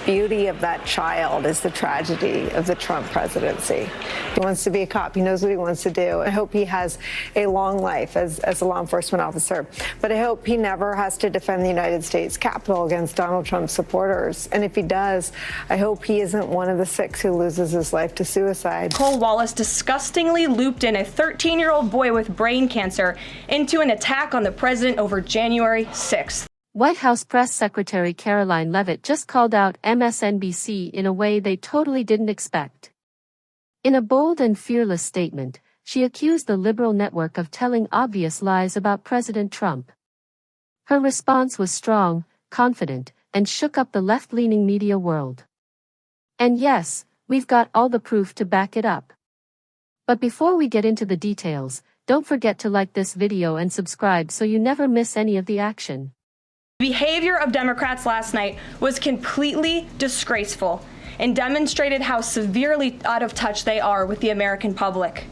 Beauty of that child is the tragedy of the Trump presidency. He wants to be a cop. He knows what he wants to do. I hope he has a long life as a law enforcement officer. But I hope he never has to defend the United States Capitol against Donald Trump's supporters. And if he does, I hope he isn't one of the 6 who loses his life to suicide. Nicole Wallace disgustingly looped in a 13-year-old boy with brain cancer into an attack on the president over January 6th. White House Press Secretary Karoline Leavitt just called out MSNBC in a way they totally didn't expect. In a bold and fearless statement, she accused the liberal network of telling obvious lies about President Trump. Her response was strong, confident, and shook up the left-leaning media world. And yes, we've got all the proof to back it up. But before we get into the details, don't forget to like this video and subscribe so you never miss any of the action. The behavior of Democrats last night was completely disgraceful and demonstrated how severely out of touch they are with the American public.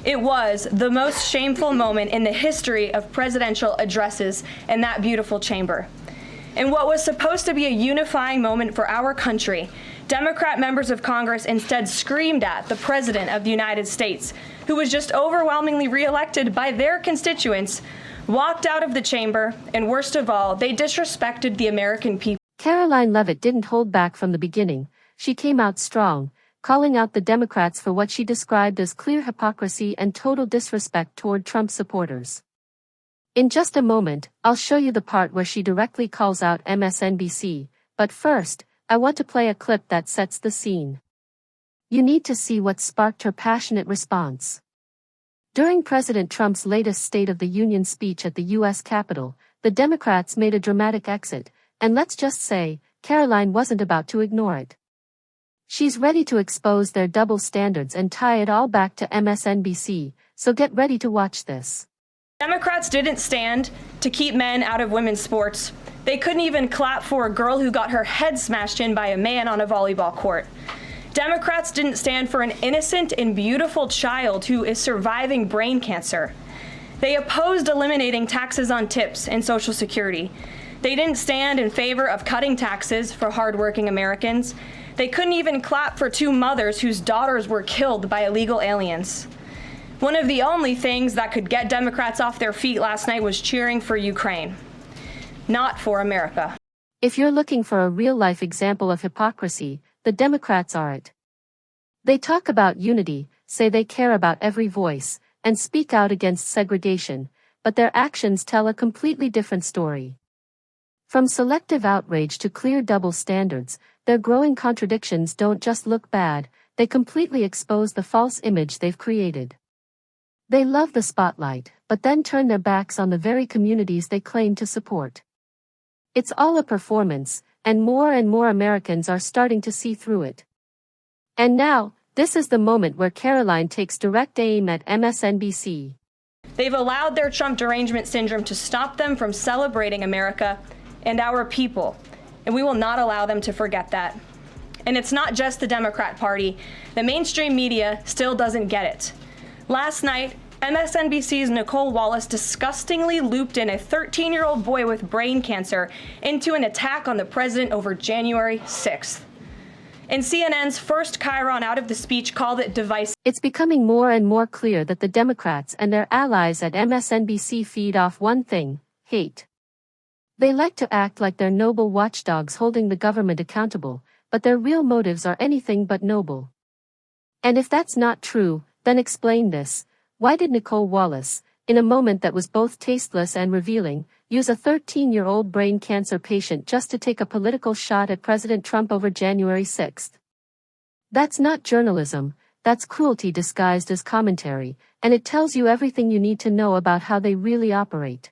It was the most shameful moment in the history of presidential addresses in that beautiful chamber. In what was supposed to be a unifying moment for our country, Democrat members of Congress instead screamed at the President of the United States, who was just overwhelmingly reelected by their constituents, walked out of the chamber, and worst of all, they disrespected the American people. Karoline Leavitt didn't hold back from the beginning. She came out strong, calling out the Democrats for what she described as clear hypocrisy and total disrespect toward Trump supporters. In just a moment, I'll show you the part where she directly calls out MSNBC, but first, I want to play a clip that sets the scene. You need to see what sparked her passionate response. During President Trump's latest State of the Union speech at the U.S. Capitol, the Democrats made a dramatic exit, and let's just say, Karoline wasn't about to ignore it. She's ready to expose their double standards and tie it all back to MSNBC, so get ready to watch this. Democrats didn't stand to keep men out of women's sports. They couldn't even clap for a girl who got her head smashed in by a man on a volleyball court. Democrats didn't stand for an innocent and beautiful child who is surviving brain cancer. They opposed eliminating taxes on tips and Social Security. They didn't stand in favor of cutting taxes for hardworking Americans. They couldn't even clap for 2 mothers whose daughters were killed by illegal aliens. One of the only things that could get Democrats off their feet last night was cheering for Ukraine, not for America. If you're looking for a real-life example of hypocrisy, the Democrats are it. They talk about unity, say they care about every voice, and speak out against segregation, but their actions tell a completely different story. From selective outrage to clear double standards, their growing contradictions don't just look bad, they completely expose the false image they've created. They love the spotlight, but then turn their backs on the very communities they claim to support. It's all a performance, and more Americans are starting to see through it. And now, this is the moment where Karoline takes direct aim at MSNBC. They've allowed their Trump derangement syndrome to stop them from celebrating America and our people, and we will not allow them to forget that. And it's not just the Democrat Party. The mainstream media still doesn't get it. Last night, MSNBC's Nicole Wallace disgustingly looped in a 13-year-old boy with brain cancer into an attack on the president over January 6th. And CNN's first chyron out of the speech called it divisive. It's becoming more and more clear that the Democrats and their allies at MSNBC feed off one thing: hate. They like to act like they're noble watchdogs holding the government accountable, but their real motives are anything but noble. And if that's not true, then explain this. Why did Nicole Wallace, in a moment that was both tasteless and revealing, use a 13-year-old brain cancer patient just to take a political shot at President Trump over January 6th? That's not journalism, that's cruelty disguised as commentary, and it tells you everything you need to know about how they really operate.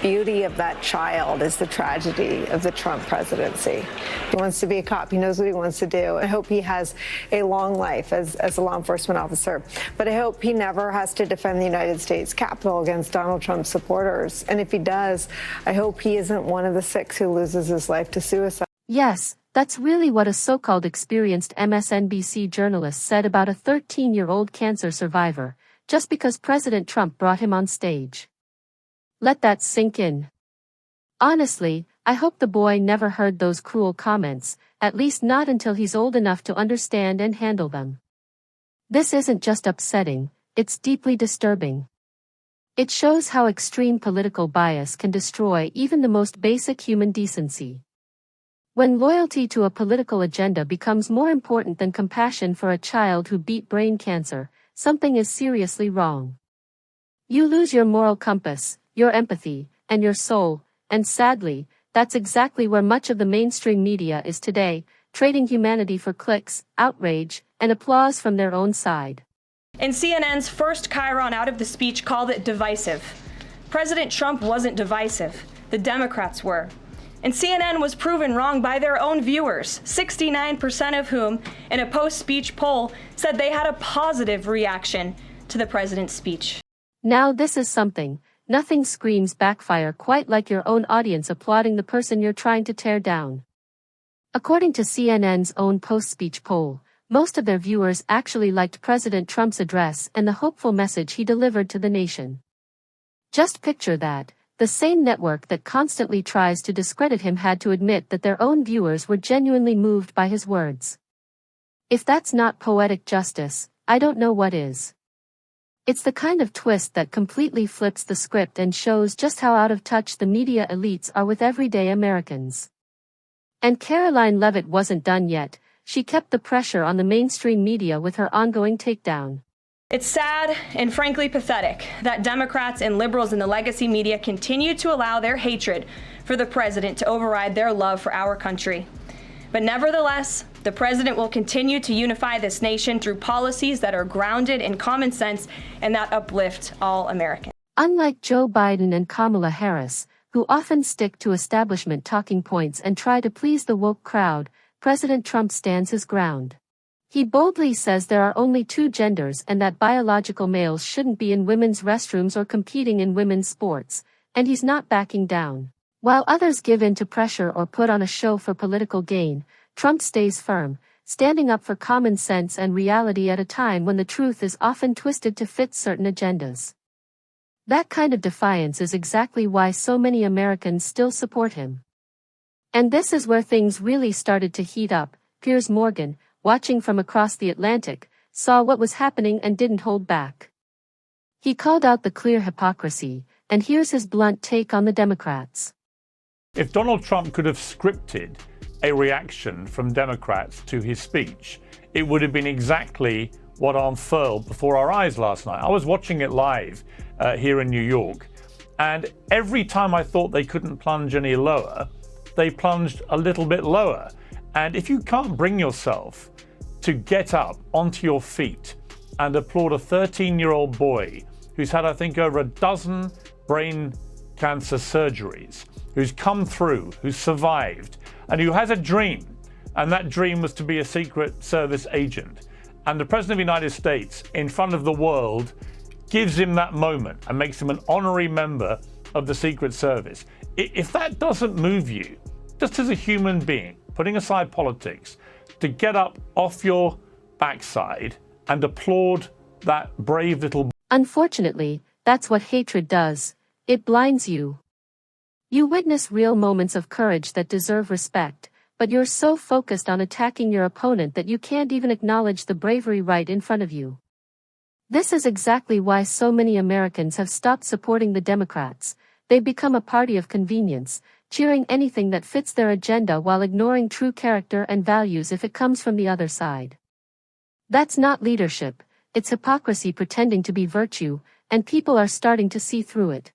Beauty of that child is the tragedy of the Trump presidency. He wants to be a cop. He knows what he wants to do. I hope he has a long life as a law enforcement officer. But I hope he never has to defend the United States Capitol against Donald Trump's supporters. And if he does, I hope he isn't one of the 6 who loses his life to suicide. Yes, that's really what a so-called experienced MSNBC journalist said about a 13-year-old cancer survivor, just because President Trump brought him on stage. Let that sink in. Honestly, I hope the boy never heard those cruel comments, at least not until he's old enough to understand and handle them. This isn't just upsetting, it's deeply disturbing. It shows how extreme political bias can destroy even the most basic human decency. When loyalty to a political agenda becomes more important than compassion for a child who beat brain cancer, something is seriously wrong. You lose your moral compass, your empathy, and your soul, and sadly, that's exactly where much of the mainstream media is today, trading humanity for clicks, outrage, and applause from their own side. And CNN's first chyron out of the speech called it divisive. President Trump wasn't divisive. The Democrats were. And CNN was proven wrong by their own viewers, 69% of whom, in a post-speech poll, said they had a positive reaction to the president's speech. Now this is something. Nothing screams backfire quite like your own audience applauding the person you're trying to tear down. According to CNN's own post-speech poll, most of their viewers actually liked President Trump's address and the hopeful message he delivered to the nation. Just picture that. The same network that constantly tries to discredit him had to admit that their own viewers were genuinely moved by his words. If that's not poetic justice, I don't know what is. It's the kind of twist that completely flips the script and shows just how out of touch the media elites are with everyday Americans. And Karoline Leavitt wasn't done yet. She kept the pressure on the mainstream media with her ongoing takedown. It's sad and frankly pathetic that Democrats and liberals in the legacy media continue to allow their hatred for the president to override their love for our country. But nevertheless, the president will continue to unify this nation through policies that are grounded in common sense and that uplift all Americans. Unlike Joe Biden and Kamala Harris, who often stick to establishment talking points and try to please the woke crowd, President Trump stands his ground. He boldly says there are only two genders and that biological males shouldn't be in women's restrooms or competing in women's sports, and he's not backing down. While others give in to pressure or put on a show for political gain, Trump stays firm, standing up for common sense and reality at a time when the truth is often twisted to fit certain agendas. That kind of defiance is exactly why so many Americans still support him. And this is where things really started to heat up. Piers Morgan, watching from across the Atlantic, saw what was happening and didn't hold back. He called out the clear hypocrisy, and here's his blunt take on the Democrats. If Donald Trump could have scripted a reaction from Democrats to his speech, it would have been exactly what unfurled before our eyes last night. I was watching it live here in New York, and every time I thought they couldn't plunge any lower, they plunged a little bit lower. And if you can't bring yourself to get up onto your feet and applaud a 13-year-old boy who's had, I think, over a dozen brain cancer surgeries, who's come through, who's survived, and who has a dream, and that dream was to be a Secret Service agent, and the President of the United States, in front of the world, gives him that moment and makes him an honorary member of the Secret Service. If that doesn't move you, just as a human being, putting aside politics, to get up off your backside and applaud that brave little... Unfortunately, that's what hatred does. It blinds you. You witness real moments of courage that deserve respect, but you're so focused on attacking your opponent that you can't even acknowledge the bravery right in front of you. This is exactly why so many Americans have stopped supporting the Democrats. They've become a party of convenience, cheering anything that fits their agenda while ignoring true character and values if it comes from the other side. That's not leadership, it's hypocrisy pretending to be virtue, and people are starting to see through it.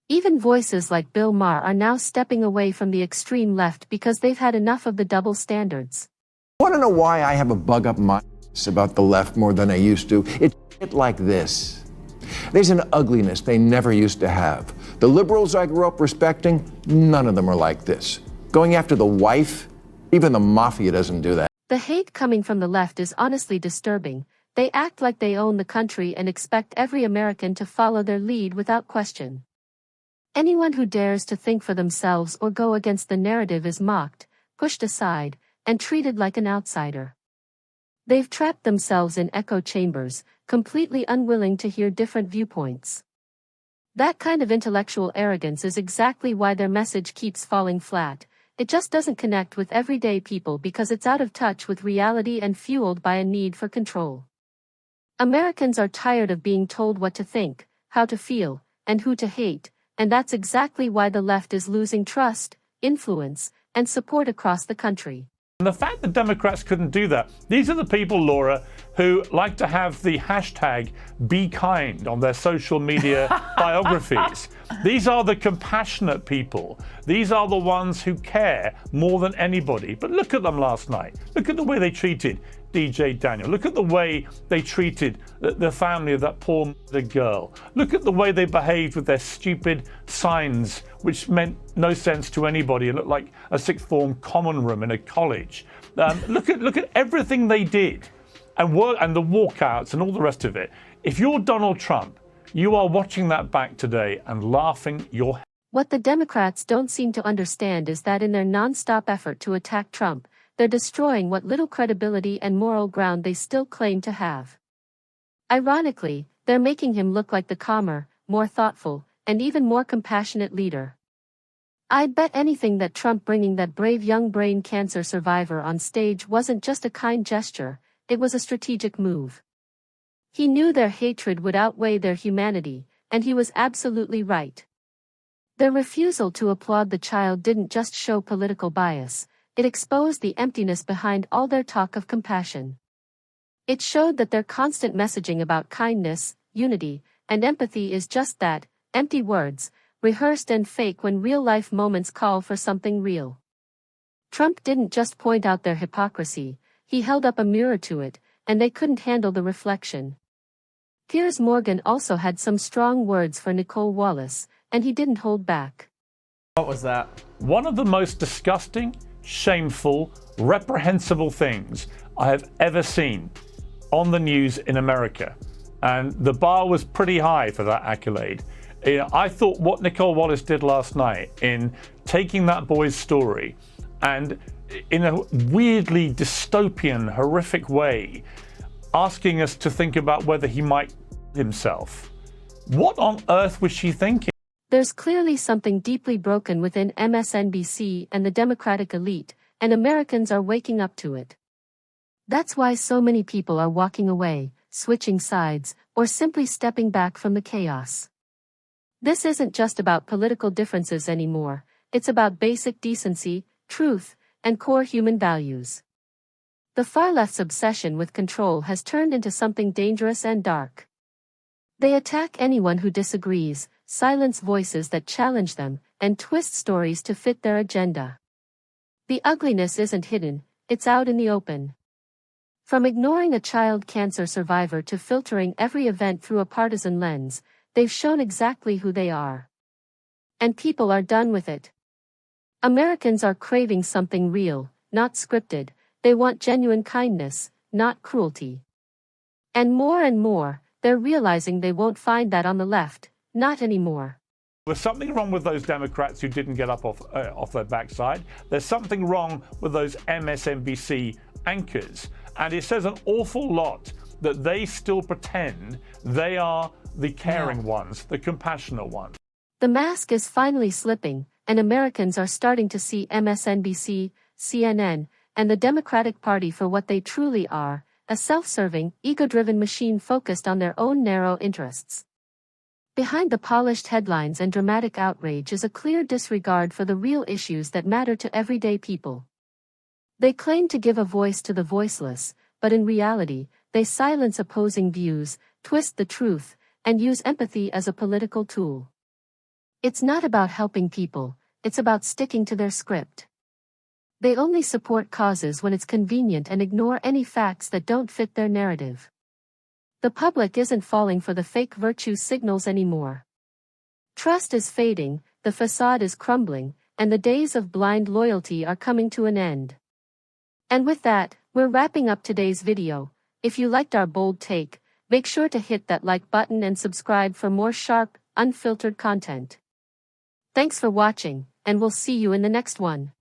Even voices like Bill Maher are now stepping away from the extreme left because they've had enough of the double standards. Want to know why I have a bug-up mind about the left more than I used to? It's like this. There's an ugliness they never used to have. The liberals I grew up respecting, none of them are like this. Going after the wife, even the mafia doesn't do that. The hate coming from the left is honestly disturbing. They act like they own the country and expect every American to follow their lead without question. Anyone who dares to think for themselves or go against the narrative is mocked, pushed aside, and treated like an outsider. They've trapped themselves in echo chambers, completely unwilling to hear different viewpoints. That kind of intellectual arrogance is exactly why their message keeps falling flat. It just doesn't connect with everyday people because it's out of touch with reality and fueled by a need for control. Americans are tired of being told what to think, how to feel, and who to hate, and that's exactly why the left is losing trust, influence, and support across the country. And the fact that Democrats couldn't do that, these are the people, Laura, who like to have the hashtag be kind on their social media biographies. These are the compassionate people. These are the ones who care more than anybody. But look at them last night. Look at the way they treated DJ Daniel. Look at the way they treated the family of that poor girl. Look at the way they behaved with their stupid signs, which meant no sense to anybody. It looked like a sixth form common room in a college. Look at everything they did, and the walkouts and all the rest of it. If you're Donald Trump, you are watching that back today and laughing your head. What the Democrats don't seem to understand is that in their non-stop effort to attack Trump, they're destroying what little credibility and moral ground they still claim to have. Ironically, they're making him look like the calmer, more thoughtful, and even more compassionate leader. I'd bet anything that Trump bringing that brave young brain cancer survivor on stage wasn't just a kind gesture, it was a strategic move. He knew their hatred would outweigh their humanity, and he was absolutely right. Their refusal to applaud the child didn't just show political bias, it exposed the emptiness behind all their talk of compassion. It showed that their constant messaging about kindness, unity, and empathy is just that, empty words, rehearsed and fake when real-life moments call for something real. Trump didn't just point out their hypocrisy, he held up a mirror to it, and they couldn't handle the reflection. Piers Morgan also had some strong words for Nicole Wallace, and he didn't hold back. What was that? One of the most disgusting, shameful, reprehensible things I have ever seen on the news in America. And the bar was pretty high for that accolade. I thought what Nicole Wallace did last night in taking that boy's story and in a weirdly dystopian, horrific way, asking us to think about whether he might himself. What on earth was she thinking? There's clearly something deeply broken within MSNBC and the Democratic elite, and Americans are waking up to it. That's why so many people are walking away, switching sides, or simply stepping back from the chaos. This isn't just about political differences anymore, it's about basic decency, truth, and core human values. The far left's obsession with control has turned into something dangerous and dark. They attack anyone who disagrees, silence voices that challenge them, and twist stories to fit their agenda. The ugliness isn't hidden, it's out in the open. From ignoring a child cancer survivor to filtering every event through a partisan lens, they've shown exactly who they are. And people are done with it. Americans are craving something real, not scripted. They want genuine kindness, not cruelty. And more, they're realizing they won't find that on the left, not anymore. There's something wrong with those Democrats who didn't get up off their backside. There's something wrong with those MSNBC anchors. And it says an awful lot that they still pretend they are the caring ones, the compassionate ones. The mask is finally slipping, and Americans are starting to see MSNBC, CNN, and the Democratic Party for what they truly are, a self-serving, ego-driven machine focused on their own narrow interests. Behind the polished headlines and dramatic outrage is a clear disregard for the real issues that matter to everyday people. They claim to give a voice to the voiceless, but in reality, they silence opposing views, twist the truth, and use empathy as a political tool. It's not about helping people, it's about sticking to their script. They only support causes when it's convenient and ignore any facts that don't fit their narrative. The public isn't falling for the fake virtue signals anymore. Trust is fading, the facade is crumbling, and the days of blind loyalty are coming to an end. And with that, we're wrapping up today's video. If you liked our bold take, make sure to hit that like button and subscribe for more sharp, unfiltered content. Thanks for watching, and we'll see you in the next one.